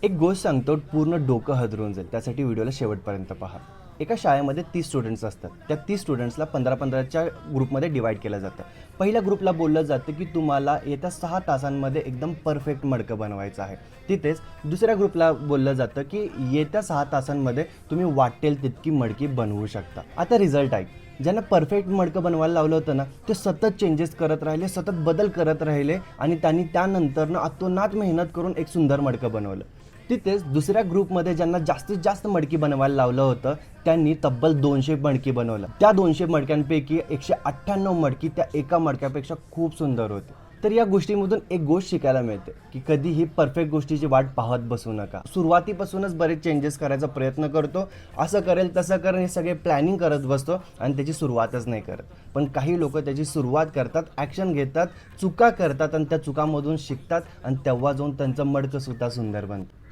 एक गोष्ट सांगतो, पूर्ण डोकं हादरून जाईल. त्यासाठी व्हिडिओला शेवटपर्यंत पहा. एका शाळेमध्ये 30 स्टुडंट्स असतात. त्या 30 स्टुडंट्सला 15-15च्या ग्रुपमध्ये डिवाईड केलं जातं. पहिल्या ग्रुपला बोललं जातं की तुम्हाला येत्या 6 तासांमध्ये एकदम परफेक्ट मडकं बनवायचं आहे. तिथेच दुसऱ्या ग्रुपला बोललं जातं की येत्या 6 तासांमध्ये तुम्ही वाटेल तितकी मडकी बनवू शकता. आता रिझल्ट आहे. ज्यांना परफेक्ट मडकं बनवायला लावलं होतं ना, ते सतत चेंजेस करत राहिले, सतत बदल करत राहिले आणि त्यांनी त्यानंतरनं अतोनात मेहनत करून एक सुंदर मडकं बनवलं. तिथेच दुसऱ्या ग्रुपमध्ये ज्यांना जास्तीत जास्त मडकी बनवायला लावलं होतं, त्यांनी तब्बल 200 मडकी बनवलं. त्या 200 मडक्यांपैकी 198 मडकी त्या एका मडक्यापेक्षा खूप सुंदर होती. तर या गोष्टीमधून एक गोष्ट शिकायला मिळते की कधीही परफेक्ट गोष्टीची वाट पाहत बसू नका. सुरुवातीपासूनच बरेच चेंजेस करायचा प्रयत्न करतो, असं करेल तसं करेल हे सगळे प्लॅनिंग करत बसतो आणि त्याची सुरुवातच नाही करत. पण काही लोक त्याची सुरुवात करतात, ॲक्शन घेतात, चुका करतात आणि त्या चुकांमधून शिकतात आणि तेव्हा जाऊन त्यांचं मडकं सुद्धा सुंदर बनतं.